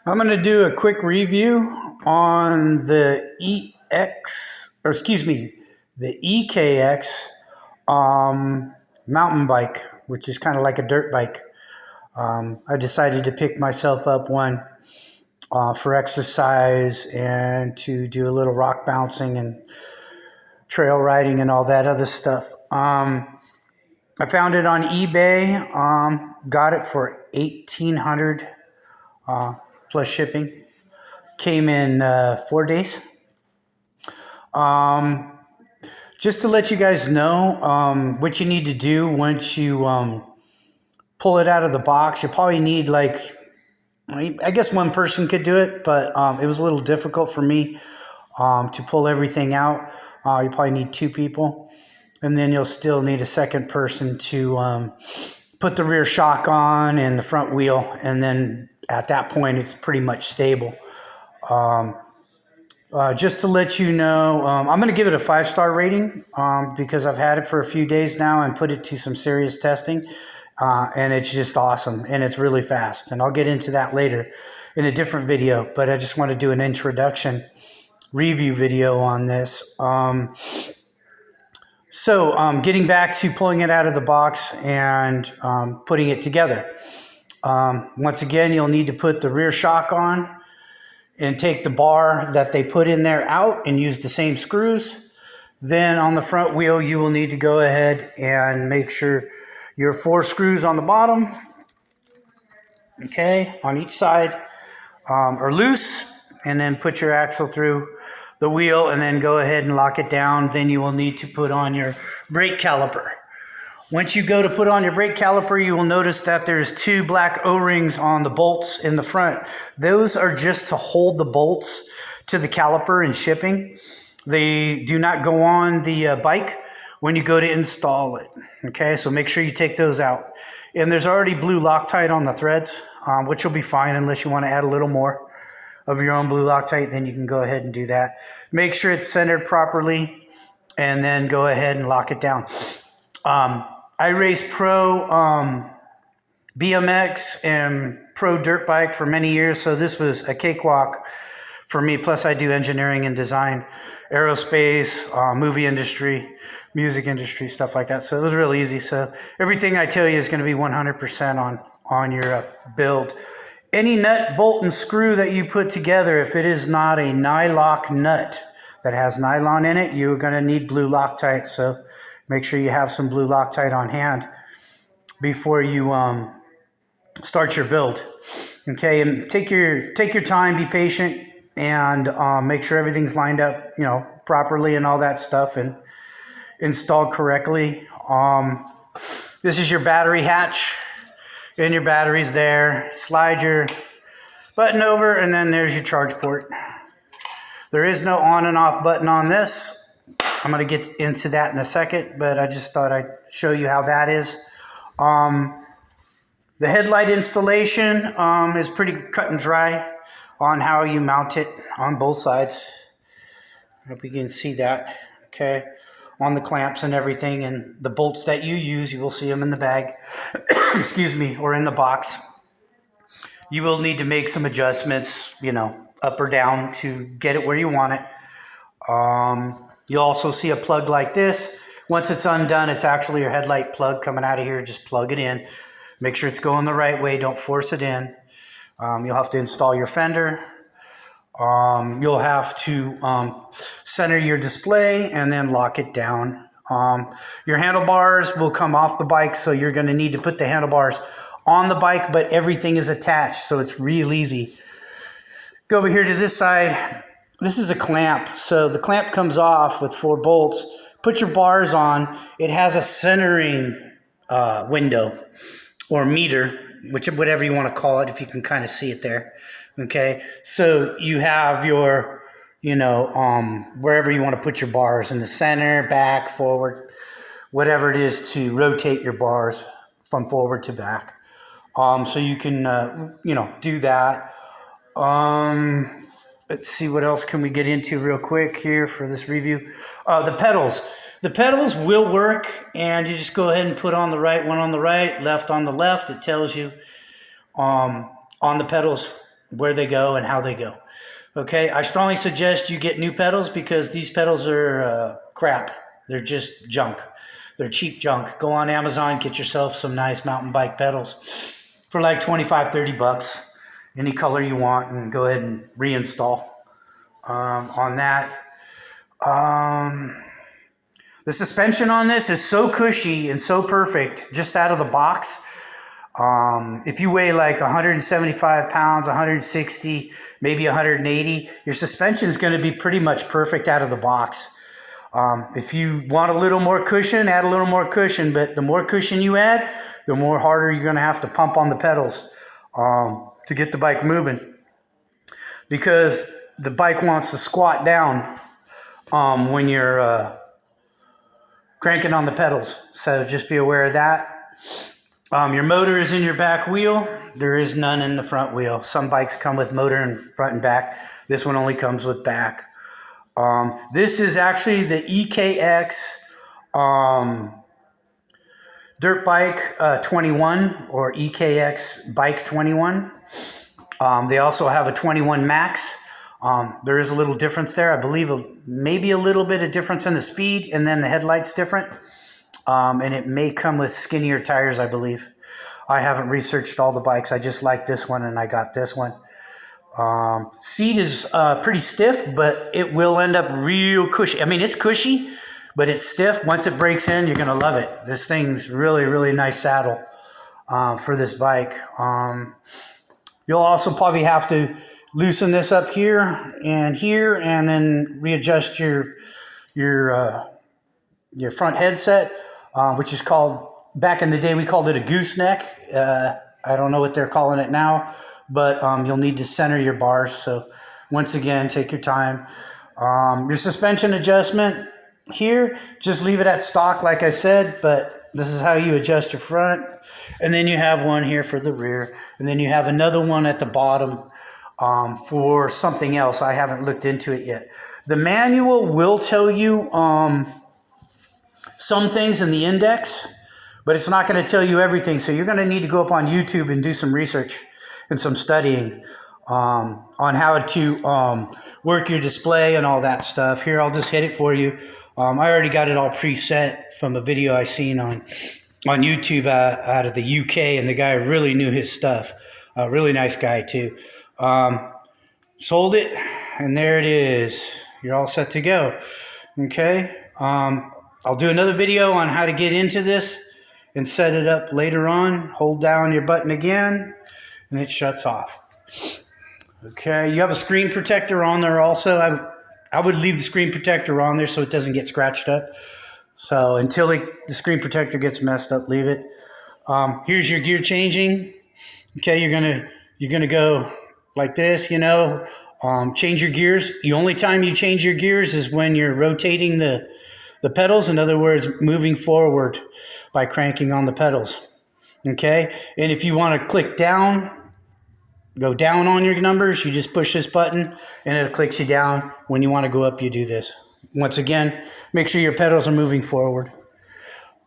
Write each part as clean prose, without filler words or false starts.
I'm going to do a quick review on the the EKX mountain bike, which is kind of like a dirt bike. I decided to pick myself up one for exercise and to do a little rock bouncing and trail riding and all that other stuff. I found it on eBay, got it for $1,800 plus shipping. Came in 4 days. Just to let you guys know what you need to do once you pull it out of the box. You probably need I guess one person could do it, but it was a little difficult for me to pull everything out. You probably need 2 people. And then you'll still need a second person to put the rear shock on and the front wheel. And then at that point, it's pretty much stable. Just to let you know, I'm going to give it a 5-star rating because I've had it for a few days now and put it to some serious testing. And it's just awesome and it's really fast. And I'll get into that later in a different video, but I just want to do an introduction review video on this. Getting back to pulling it out of the box and putting it together. Once again, you'll need to put the rear shock on and take the bar that they put in there out and use the same screws. Then on the front wheel, you will need to go ahead and make sure your 4 screws on the bottom, okay, on each side are loose, and then put your axle through the wheel and then go ahead and lock it down. Then you will need to put on your brake caliper. Once you go to put on your brake caliper, you will notice that there's 2 black O-rings on the bolts in the front. Those are just to hold the bolts to the caliper in shipping. They do not go on the bike when you go to install it. Okay, so make sure you take those out. And there's already blue Loctite on the threads, which will be fine unless you want to add a little more of your own blue Loctite. Then you can go ahead and do that. Make sure it's centered properly and then go ahead and lock it down. I raced pro BMX and pro dirt bike for many years, so this was a cakewalk for me. Plus I do engineering and design, aerospace, movie industry, music industry, stuff like that. So it was real easy. So everything I tell you is going to be 100% on your build. Any nut, bolt, and screw that you put together, if it is not a nylock nut that has nylon in it, you're going to need blue Loctite. So make sure you have some blue Loctite on hand before you start your build. Okay, and take your time, be patient, and make sure everything's lined up, properly and all that stuff, and installed correctly. This is your battery hatch, and your battery's there. Slide your button over, and then there's your charge port. There is no on and off button on this. I'm going to get into that in a second, but I just thought I'd show you how that is. The headlight installation is pretty cut and dry on how you mount it on both sides. I hope you can see that, okay, on the clamps and everything. And the bolts that you use, you will see them in the bag, excuse me, or in the box. You will need to make some adjustments, up or down to get it where you want it. You'll also see a plug like this. Once it's undone, it's actually your headlight plug coming out of here. Just plug it in. Make sure it's going the right way. Don't force it in. You'll have to install your fender. You'll have to center your display and then lock it down. Your handlebars will come off the bike, so you're going to need to put the handlebars on the bike, but everything is attached, so it's real easy. Go over here to this side. This is a clamp. So the clamp comes off with 4 bolts. Put your bars on. It has a centering window or meter, whatever you want to call it, if you can kind of see it there. Okay. So you have your, wherever you want to put your bars, in the center, back, forward, whatever it is to rotate your bars from forward to back. So you can, do that. Let's see, what else can we get into real quick here for this review. The pedals. The pedals will work, and you just go ahead and put on the right, one on the right, left on the left. It tells you on the pedals where they go and how they go. Okay, I strongly suggest you get new pedals because these pedals are crap. They're just junk. They're cheap junk. Go on Amazon, get yourself some nice mountain bike pedals for like 25, 30 bucks, any color you want, and go ahead and reinstall on that. The suspension on this is so cushy and so perfect just out of the box. If you weigh like 175 pounds, 160, maybe 180, your suspension is going to be pretty much perfect out of the box. If you want a little more cushion, add a little more cushion, but the more cushion you add, the more harder you're going to have to pump on the pedals to get the bike moving, because the bike wants to squat down when you're cranking on the pedals. So just be aware of that. Your motor is in your back wheel. There is none in the front wheel. Some bikes come with motor in front and back. This one only comes with back. This is actually the EKX Dirt Bike 21 or EKX Bike 21. They also have a 21 Max. There is a little difference there. I believe maybe a little bit of difference in the speed, and then the headlight's different. And it may come with skinnier tires, I believe. I haven't researched all the bikes. I just like this one, and I got this one. Seat is pretty stiff, but it will end up real cushy. I mean, it's cushy, but it's stiff. Once it breaks in, you're going to love it. This thing's really, really nice saddle for this bike. You'll also probably have to loosen this up here, and then readjust your front headset, which is called, back in the day we called it a gooseneck. I don't know what they're calling it now, but you'll need to center your bars. So once again, take your time. Your suspension adjustment here, just leave it at stock like I said, but this is how you adjust your front. And then you have one here for the rear, and then you have another one at the bottom for something else. I haven't looked into it yet. The manual will tell you some things in the index, but it's not going to tell you everything. So you're going to need to go up on YouTube and do some research and some studying on how to work your display and all that stuff. Here, I'll just hit it for you. I already got it all preset from a video I seen on YouTube out of the UK, and the guy really knew his stuff. A really nice guy too. Sold it, and there it is. You're all set to go. Okay. I'll do another video on how to get into this and set it up later on. Hold down your button again, and it shuts off. Okay, you have a screen protector on there also. I would leave the screen protector on there so it doesn't get scratched up. So until the screen protector gets messed up, leave it. Here's your gear changing. Okay, you're gonna go like this, change your gears. The only time you change your gears is when you're rotating the pedals. In other words, moving forward by cranking on the pedals. Okay, and if you want to click down, go down on your numbers, you just push this button and it clicks you down. When you want to go up, you do this. Once again, make sure your pedals are moving forward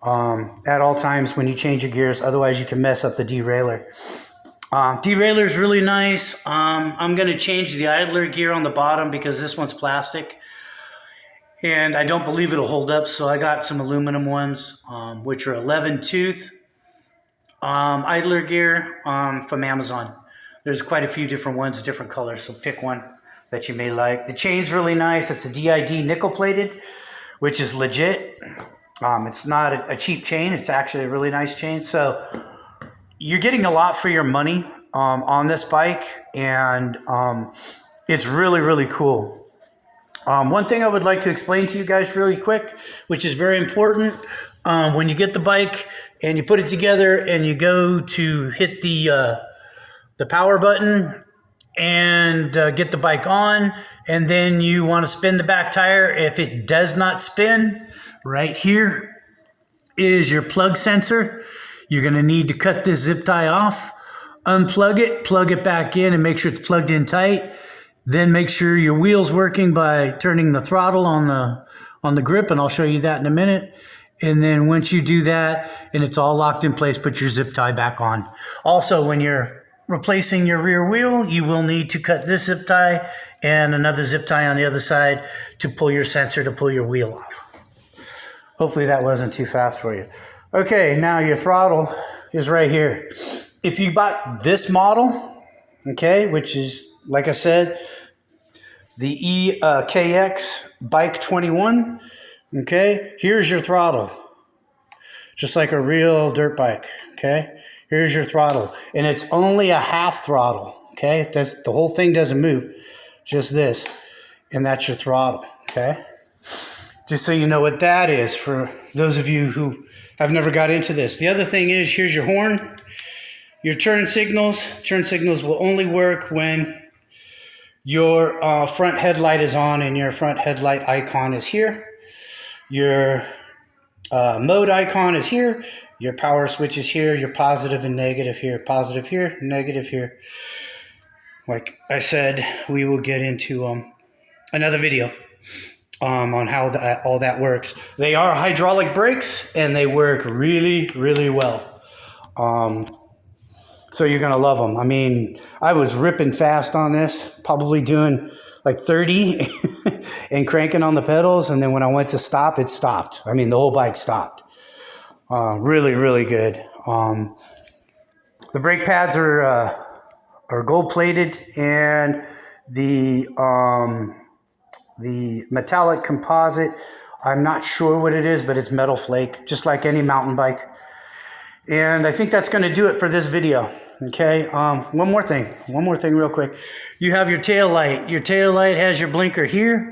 at all times when you change your gears. Otherwise, you can mess up the derailleur. Derailleur is really nice. I'm going to change the idler gear on the bottom because this one's plastic, and I don't believe it'll hold up. So I got some aluminum ones, which are 11 tooth idler gear from Amazon. There's quite a few different ones, different colors, so pick one that you may like. The chain's really nice. It's a DID nickel plated, which is legit. It's not a cheap chain. It's actually a really nice chain. So you're getting a lot for your money on this bike, and it's really, really cool. One thing I would like to explain to you guys really quick, which is very important, when you get the bike and you put it together and you go to hit the power button and get the bike on, and then you want to spin the back tire. If it does not spin, right here is your plug sensor. You're going to need to cut this zip tie off, unplug it, plug it back in, and make sure it's plugged in tight. Then make sure your wheel's working by turning the throttle on the grip, and I'll show you that in a minute. And then once you do that and it's all locked in place, put your zip tie back on. Also, when you're replacing your rear wheel, you will need to cut this zip tie and another zip tie on the other side to pull your sensor, to pull your wheel off. Hopefully that wasn't too fast for you. Okay, now your throttle is right here. If you bought this model, okay, which is, like I said, the EKX Bike 21, okay, here's your throttle. Just like a real dirt bike, okay? Here's your throttle, and it's only a half throttle, okay? The whole thing doesn't move, just this, and that's your throttle, okay? Just so you know what that is for those of you who have never got into this. The other thing is, here's your horn, your turn signals. Turn signals will only work when your front headlight is on and your front headlight icon is here. Your mode icon is here. Your power switch is here. Your positive and negative here. Positive here, negative here. Like I said, we will get into another video on how all that works. They are hydraulic brakes, and they work really, really well. So you're going to love them. I mean, I was ripping fast on this, probably doing like 30 and cranking on the pedals. And then when I went to stop, it stopped. I mean, the whole bike stopped. Really, really good. The brake pads are gold plated, and the metallic composite, I'm not sure what it is, but it's metal flake, just like any mountain bike. And I think that's going to do it for this video. Okay. One more thing real quick. You have your tail light. Your tail light has your blinker here,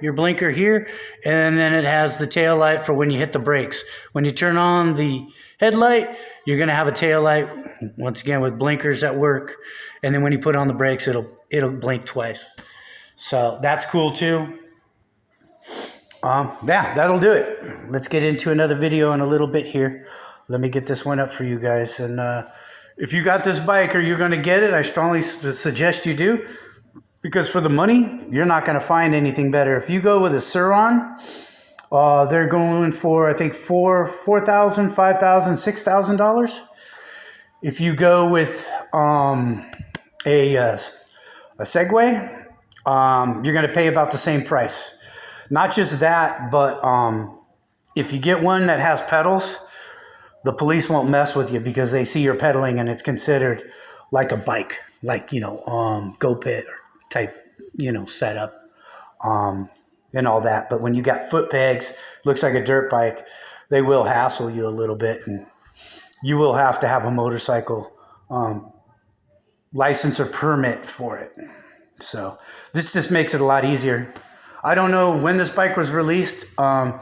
and then it has the tail light for when you hit the brakes. When you turn on the headlight, you're going to have a tail light, once again, with blinkers at work. And then when you put on the brakes, it'll blink twice. So that's cool too. Yeah, that'll do it. Let's get into another video in a little bit here. Let me get this one up for you guys. And if you got this bike or you're going to get it, I strongly suggest you do. Because for the money, you're not going to find anything better. If you go with a Sur-Ron, they're going for, I think, $4,000, $5,000, $6,000. If you go with a Segway, you're going to pay about the same price. Not just that, but if you get one that has pedals, the police won't mess with you because they see you're pedaling and it's considered like a bike, like, go pit type, setup, and all that. But when you got foot pegs, looks like a dirt bike, they will hassle you a little bit, and you will have to have a motorcycle license or permit for it. So this just makes it a lot easier. I don't know when this bike was released, but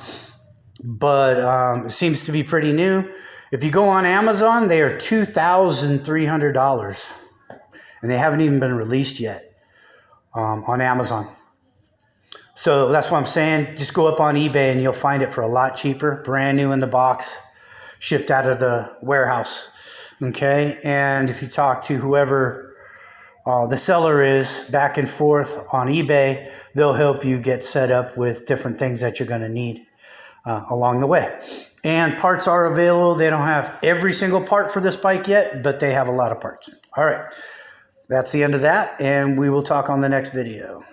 it seems to be pretty new. If you go on Amazon, they are $2,300, and they haven't even been released yet on Amazon. So that's what I'm saying. Just go up on eBay and you'll find it for a lot cheaper, brand new in the box, shipped out of the warehouse. Okay, and if you talk to whoever the seller is back and forth on eBay, they'll help you get set up with different things that you're going to need along the way. And parts are available. They don't have every single part for this bike yet, but they have a lot of parts. All right, that's the end of that, and we will talk on the next video.